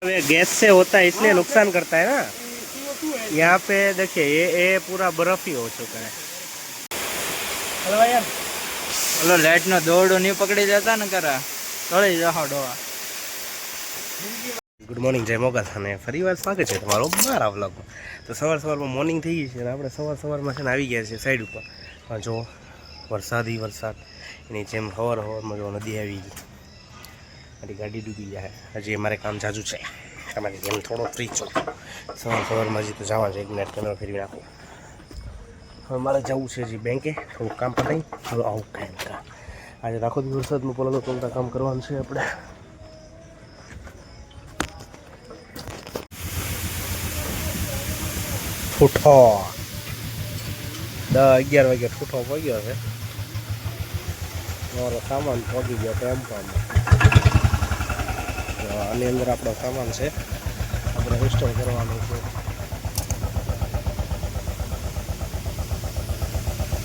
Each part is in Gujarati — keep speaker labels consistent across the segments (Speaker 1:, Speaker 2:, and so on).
Speaker 1: गैस से होता है इसलिए नुकसान करता है ना। यहाँ पे देखिए ये पूरा बर्फ ही हो चुका है। हेलो यार,
Speaker 2: ઓલો લાઈટ નો દોરડો નહીં પકડી જતા ને કરા તળી જાહો ડોવા.
Speaker 1: ગુડ મોર્નિંગ, જય મોગલ અને ફરી વાર સ્વાગત છે તમારો મારા વ્લોગમાં. તો સવારમાં મોર્નિંગ થઈ ગઈ છે અને આપણે સવારમાં છે ને આવી ગયા છીએ સાઈડ ઉપર. જો વરસાદ એની જેમ હવારમાં જો નદી આવી ગઈ, મારી ગાડી ડૂબી જાય. હજી અમારે કામ જાજુ છે, તમારી જેમ થોડો ફ્રી છો. સવારમાં હજી તો જવા છે, એક મિનિટ કેમેરો ફેરવી નાખો. હવે મારે જવું છે હજી બેંકે, થોડુંક કામ પતાવી હવે આવું કાંઈ કામ. આજે આખો દિવસ વરસાદમાં પોલા કામ કરવાનું છે આપણે. ઠૂઠો 10-11 વાગે ઠૂઠો પગ્યો છે. મારો સામાન પગી ગયો ટેમ્પામાં. આની અંદર આપણો સામાન છે, આપણે ઇન્સ્ટોલ કરવાનું છે.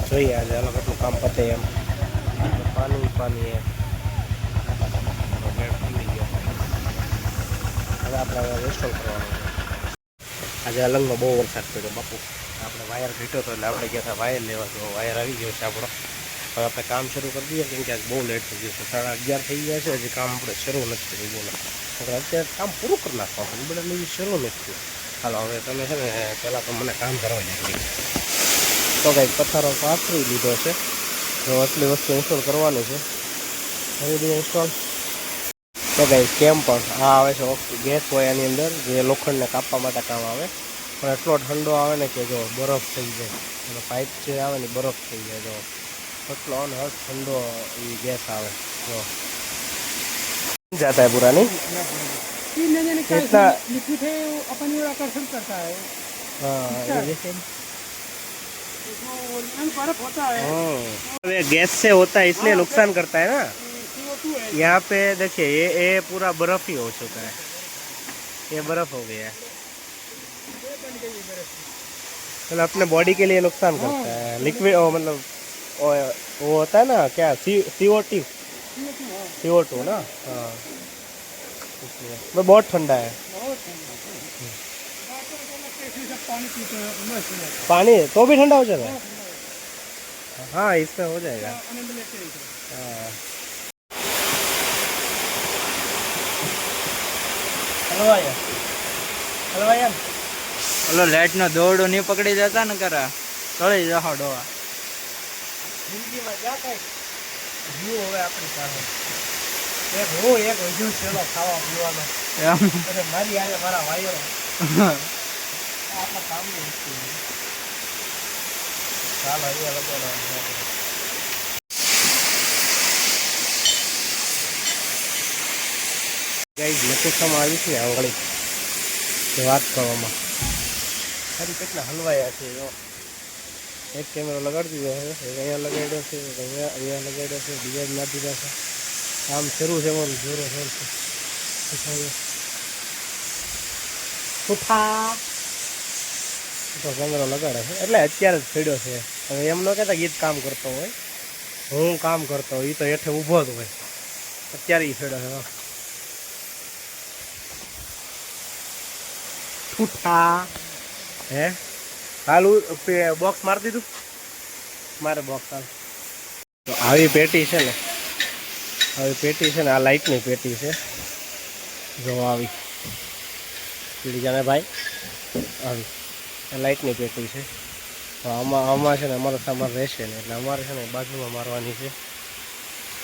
Speaker 1: જોઈએ આજે અલગ એટલું કામ પતે એમ. પાણી એ હવે આપણે ઇન્સ્ટોલ કરવાનું છે. આજે અલંગમાં બહુ વરસાદ પડ્યો બાપુ. આપણે વાયર ઘટ્યો હતો એટલે આપણે ગયા હતા વાયર લેવા, તો વાયર આવી ગયો છે આપણો. હવે આપણે કામ શરૂ કરી દઈએ, કેમ કે આજ બહુ લેટ થઈ ગયું છે. 11:30 થઈ ગયા છે, હજી કામ આપણે શરૂ નથી કર્યું. બોલો આપણે અત્યારે કામ પૂરું કરી નાખવાનું, બધા લઈ શરૂ નથી થયું. હાલો હવે તમે છે ને પહેલાં તો મને કામ કરવા નીકળી. તો કંઈક પથ્થરો પાથરી લીધો છે, જો આટલી વસ્તુ ઇન્સ્ટોલ કરવાની છે. હવે બધું ઇન્સ્ટોલ તો કંઈ કેમ પણ આ આવે છે ગેસ હોય એની અંદર, જે લોખંડને કાપવા માટે કામ આવે. પણ એટલો ઠંડો આવે ને કે જો બરફ થઈ જાય, અને પાઇપ જે આવે ને બરફ થઈ જાય. જો એટલો અને ठंडो ये गैस आवे जो जाता है पूरा नहीं इतना लिक्विड है अपन और आकर्षण करता है। हाँ बर्फ होता है, गैस से होता है इसलिए नुकसान करता है ना। यहाँ पे देखिए ये पूरा बर्फ ही हो चुका है, ये बर्फ हो गया है, मतलब अपने बॉडी के लिए नुकसान करता है। लिक्विड मतलब वो होता है ना क्या CO2 ना। हाँ वो बहुत ठंडा है। पानी तो भी ठंडा हो जाएगा। हाँ इसमें हो जाएगा। हाँ हेलो भैया
Speaker 2: ઓલો લાઈટ નો દોરડો નહીં પકડી જતા ને કરા તળી જાહો ડોવા.
Speaker 1: જિંદગીમાં ક્યાં કઈ જીવ હવે આપણી પાસે એક હું એક હજુ ચેલો ખાવા પીવાનો. અરે મારી આજે મારા વાયરો આપણા કામની વસ્તુ. ચાલો અહીંયા લગાડવાનું. ગાઈઝ લોકેશનમાં આવીશ ને આંગળી વાત કરવામાં સારી કેટલા હલવાયા છે. એક કેમેરો લગાડી દીધો છે, એક અહીંયા લગાડ્યો છે, એક અહીંયા લગાડ્યો છે, બીજા જ નાખી દીધા છે. કામ શરૂ છે મારું જોરો જોર છે. તો કેમેરો લગાડે છે એટલે અત્યારે જ છેડ્યો છે. હવે એમ ન કહેતા ગીત કામ કરતો હોય, હું કામ કરતો હોય, એ તો હેઠે ઊભો જ હોય. અત્યારે એ છેડ્યો છે. ઠૂઠા હે હાલ બોક્સ મારી દીધું મારે બોક્સ હાલ. તો આવી પેટી છે ને, આ લાઇટની પેટી છે. જો આવી પીડી જાને ભાઈ, આવી આ લાઇટની પેટી છે. તો આમાં છે ને અમારો સામાન રહેશે ને, એટલે અમારે છે ને બાજુમાં મારવાની છે.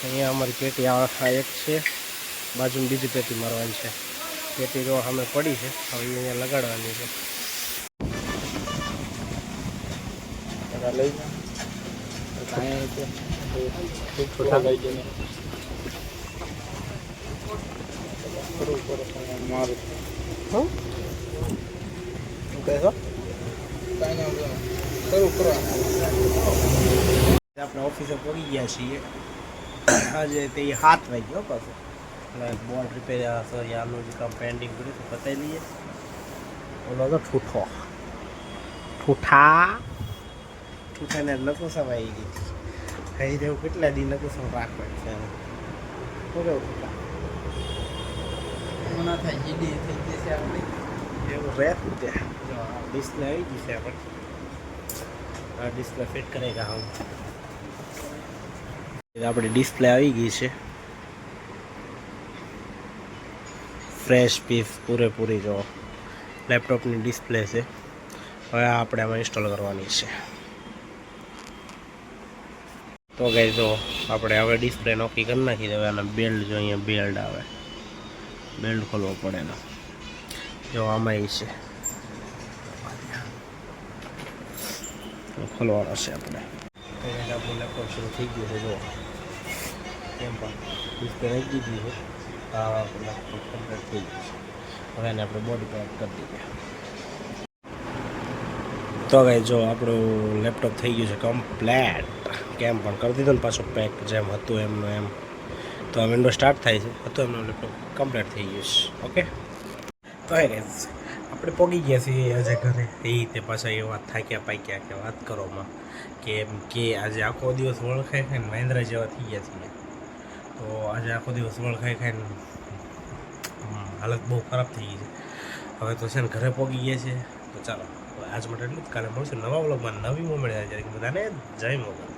Speaker 1: અહીંયા અમારી પેટી આ એક છે, બાજુમાં બીજી પેટી મારવાની છે. પેટી જો સામે પડી છે, હવે અહીંયા લગાડવાની છે. લઈ આપણે ઓફિસે પહોંચી ગયા છીએ. આજે તે 7 વાગ્યો પાછું. બોર્ડ રિપેર સોરી આનું જે કામ પેન્ડિંગ કર્યું તો પતાવી લઈએ. ઓલો તો ઠૂઠાને લકુસમ આવી ગઈ. કહી દેવું કેટલા દી લકુસમ રાખવાનું છે. શું કેવું ઠૂઠા?
Speaker 2: ના થાય જીડી થઈ
Speaker 1: રહેતે ડિસ્પ્લે આવી ગઈ છે આપણે આ ડિસ્પ્લે ફિટ કરેગા હમ આપણી ડિસ્પ્લે આવી ગઈ છે ફ્રેશ પીસ પૂરેપૂરી જો લેપટોપની ડિસ્પ્લે છે હવે આપણે આમાં ઇન્સ્ટોલ કરવાની છે તો ગાઈસ જો આપણે હવે ડિસ્પ્લે નોકી કરી નાખી દેવે અને બેલ્ટ જો અહીંયા બેલ્ટ આવે બેલ્ટ ખોલવો પડે એનો જો આમાં છે ખોલવાનો છે આપણે આપણું લેપટોપ શરૂ થઈ ગયું છે જો કેમ પણ ડિસ્પ્લે નાખી દીધી છે આ લેપટોપ કમ્પ્લીટ થઈ ગયું છે હવે એને આપણે બોડી પેક કરી દઈએ તો ગાઈસ જો આપણું લેપટોપ થઈ ગયું છે કમ્પ્લીટ કેમ પણ કરી દીધું ને પાછું પેક જેમ હતું એમનું એમ તો આ વિન્ડો સ્ટાર્ટ થાય છે હતું એમનું લેપટોપ કમ્પ્લીટ થઈ ગયું છે ઓકે તો ગાઈસ આપણે પહોંચી ગયા છીએ આજે ઘરે એ તે પાછા એ વાત થાક્યા પાક્યા કે વાત કરોમાં કે એમ કે આજે આખો દિવસ વળખાઈ ખાઈને મહેન્દ્રા જેવા થઈ ગયા છીએ તો આજે આખો દિવસ વળખાઈ ખાઈને હાલત બહુ ખરાબ થઈ ગઈ છે હવે તો છે ને ઘરે પહોંચી ગયા છે તો ચાલો આજ માટે એટલું જ કાલે મળશું નવા વ્લોગમાં નવી મોમેન્ટ જ્યારે બધાને જય મોગલ